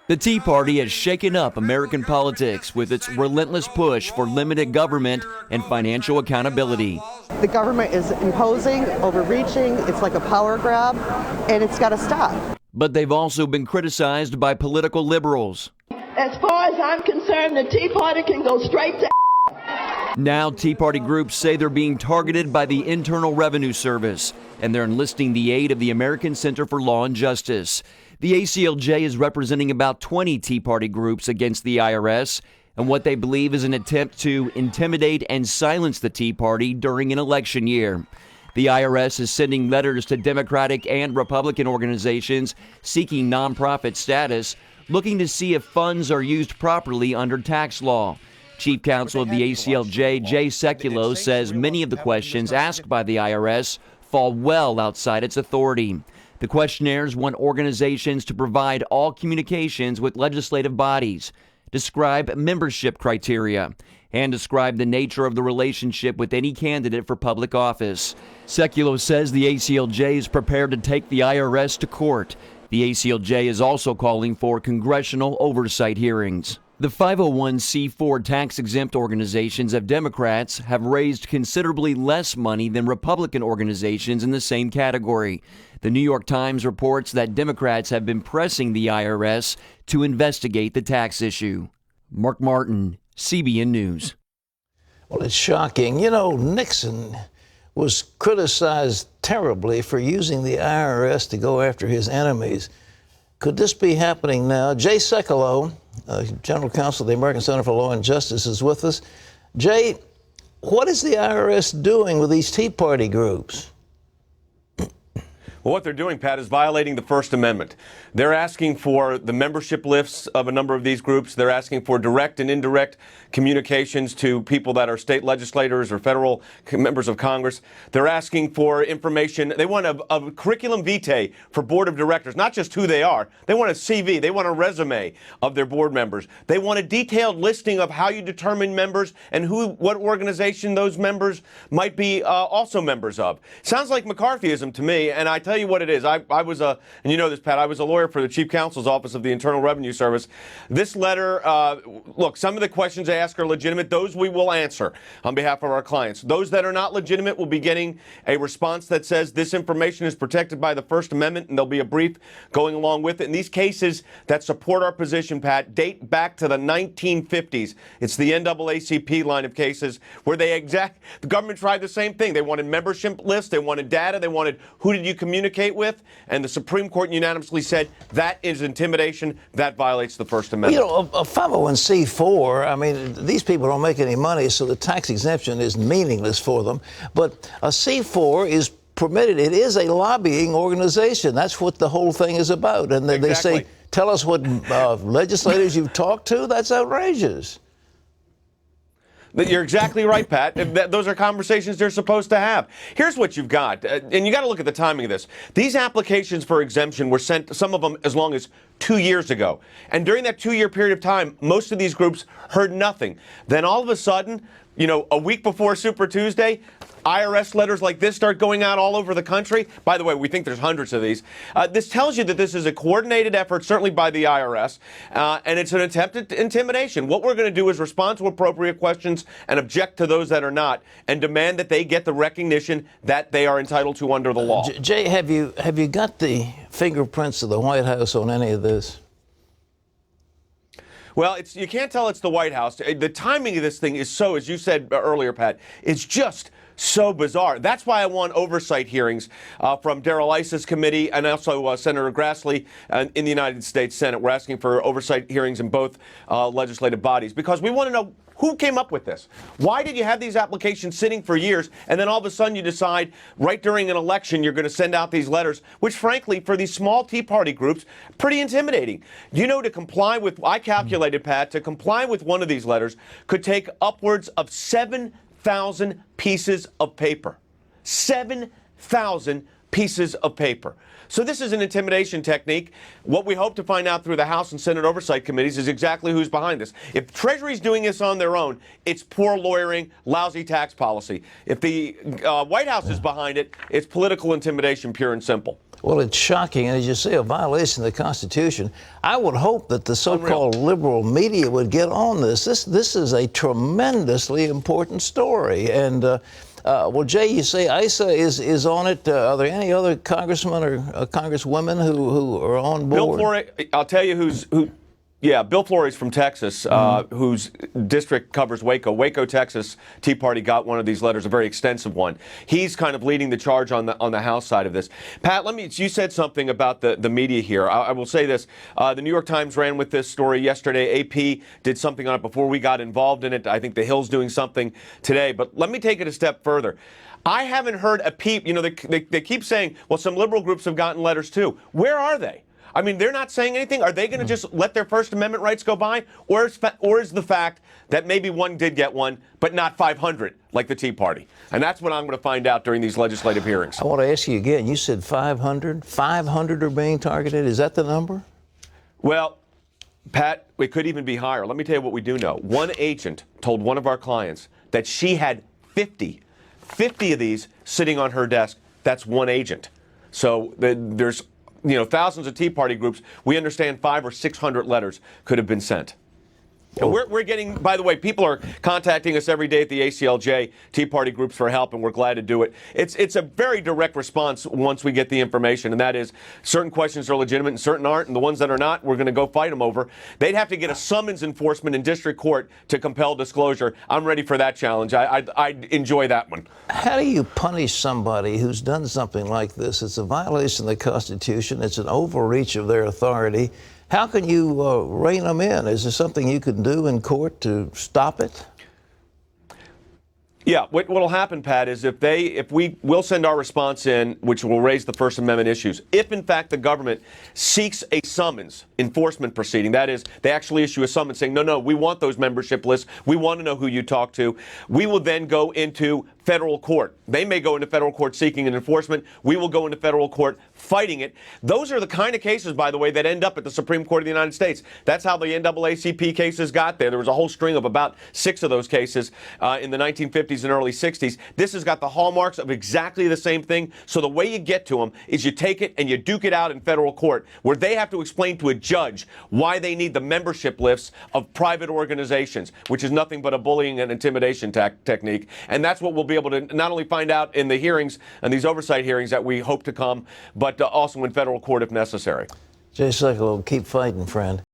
The Tea Party has shaken up American politics with its relentless push for limited government and financial accountability. The government is imposing, overreaching, it's like a power grab, and it's got to stop. But they've also been criticized by political liberals. As far as I'm concerned, the Tea Party can go straight to Now Tea Party groups say they're being targeted by the Internal Revenue Service, and they're enlisting the aid of the American Center for Law and Justice. The ACLJ is representing about 20 Tea Party groups against the IRS and what they believe is an attempt to intimidate and silence the Tea Party during an election year. The IRS is sending letters to Democratic and Republican organizations seeking nonprofit status, looking to see if funds are used properly under tax law. Chief Counsel of the ACLJ, Sekulow, says many of the questions asked by the IRS fall well outside its authority. The questionnaires want organizations to provide all communications with legislative bodies, describe membership criteria, and describe the nature of the relationship with any candidate for public office. Sekulow says the ACLJ is prepared to take the IRS to court. The ACLJ is also calling for congressional oversight hearings. The 501c4 tax-exempt organizations of Democrats have raised considerably less money than Republican organizations in the same category. The New York Times reports that Democrats have been pressing the IRS to investigate the tax issue. Mark Martin, CBN News. Well, it's shocking. You know, Nixon was criticized terribly for using the IRS to go after his enemies. Could this be happening now? Sekulow, General Counsel of the American Center for Law and Justice, is with us. Jay, what is the IRS doing with these Tea Party groups? Well, what they're doing, Pat, is violating the First Amendment. They're asking for the membership lists of a number of these groups. They're asking for direct and indirect communications to people that are state legislators or federal members of Congress. They're asking for information. They want a curriculum vitae for board of directors, not just who they are. They want a CV. They want a resume of their board members. They want a detailed listing of how you determine members and what organization those members might be also members of. Sounds like McCarthyism to me, and I tell you what it is. I was and you know this, Pat, I was a lawyer for the Chief Counsel's Office of the Internal Revenue Service. This letter, look, some of the questions they ask are legitimate. Those we will answer on behalf of our clients. Those that are not legitimate will be getting a response that says this information is protected by the First Amendment, and there'll be a brief going along with it. And these cases that support our position, Pat, date back to the 1950s. It's the NAACP line of cases where the government tried the same thing. They wanted membership lists. They wanted data. They wanted who did you communicate with? And the Supreme Court unanimously said that is intimidation. That violates the First Amendment. You know, a 501c4, I mean, these people don't make any money, so the tax exemption is meaningless for them. But a C4 is permitted. It is a lobbying organization. That's what the whole thing is about. And they say, tell us what legislators you've talked to. That's outrageous. You're exactly right, Pat. Those are conversations they're supposed to have. Here's what you've got, and you got to look at the timing of this. These applications for exemption were sent, some of them as long as 2 years ago. And during that 2-year period of time, most of these groups heard nothing. Then all of a sudden, you know, a week before Super Tuesday, IRS letters like this start going out all over the country. By the way, we think there's hundreds of these. This tells you that this is a coordinated effort, certainly by the IRS, and it's an attempt at intimidation. What we're going to do is respond to appropriate questions and object to those that are not, and demand that they get the recognition that they are entitled to under the law. Jay, have you got the fingerprints of the White House on any of this? Well, you can't tell it's the White House. The timing of this thing is so, as you said earlier, Pat, it's just so bizarre. That's why I want oversight hearings from Darrell Iss's committee and also Senator Grassley in the United States Senate. We're asking for oversight hearings in both legislative bodies because we want to know who came up with this. Why did you have these applications sitting for years and then all of a sudden you decide right during an election you're going to send out these letters, which frankly for these small Tea Party groups, pretty intimidating. You know, to comply with, I calculated, Pat, to comply with one of these letters could take upwards of 7,000 pieces of paper. 7,000 pieces of paper. So this is an intimidation technique. What we hope to find out through the House and Senate oversight committees is exactly who's behind this. If Treasury's doing this on their own, it's poor lawyering, lousy tax policy. If the White House is behind it, it's political intimidation, pure and simple. Well, it's shocking, and as you say, a violation of the Constitution. I would hope that the so-called liberal media would get on this. This is a tremendously important story. And, well, Jay, you say ISA is on it. Are there any other congressmen or congresswomen who are on board? Bill Flory, I'll tell you who. Yeah, Bill Flory's from Texas, whose district covers Waco. Waco, Texas, Tea Party got one of these letters, a very extensive one. He's kind of leading the charge on the House side of this. Pat, you said something about the media here. I will say this. The New York Times ran with this story yesterday. AP did something on it before we got involved in it. I think The Hill's doing something today. But let me take it a step further. I haven't heard a peep. You know, they keep saying, well, some liberal groups have gotten letters too. Where are they? I mean, they're not saying anything. Are they going to just let their First Amendment rights go by? Or is the fact that maybe one did get one, but not 500, like the Tea Party? And that's what I'm going to find out during these legislative hearings. I want to ask you again. You said 500? 500 are being targeted? Is that the number? Well, Pat, it could even be higher. Let me tell you what we do know. One agent told one of our clients that she had 50 of these sitting on her desk. That's one agent. So there's thousands of Tea Party groups. We understand 500 or 600 letters could have been sent. And we're getting, by the way, people are contacting us every day at the ACLJ, Tea Party groups for help, and we're glad to do it. It's a very direct response once we get the information, and that is certain questions are legitimate and certain aren't, and the ones that are not, we're going to go fight them over. They'd have to get a summons enforcement in district court to compel disclosure. I'm ready for that challenge. I'd enjoy that one. How do you punish somebody who's done something like this? It's a violation of the Constitution. It's an overreach of their authority. How can you rein them in? Is there something you can do in court to stop it? Yeah, what will happen, Pat, is we'll send our response in, which will raise the First Amendment issues. If, in fact, the government seeks a summons enforcement proceeding, that is, they actually issue a summons saying, no, we want those membership lists. We want to know who you talk to. We will then go into federal court. They may go into federal court seeking an enforcement. We will go into federal court fighting it. Those are the kind of cases, by the way, that end up at the Supreme Court of the United States. That's how the NAACP cases got there. There was a whole string of about 6 of those cases in the 1950s and early 60s. This has got the hallmarks of exactly the same thing. So the way you get to them is you take it and you duke it out in federal court, where they have to explain to a judge why they need the membership lists of private organizations, which is nothing but a bullying and intimidation technique. And that's what we'll be able to not only find out in the hearings and these oversight hearings that we hope to come, but also in federal court if necessary. Jay Sekulow, keep fighting, friend.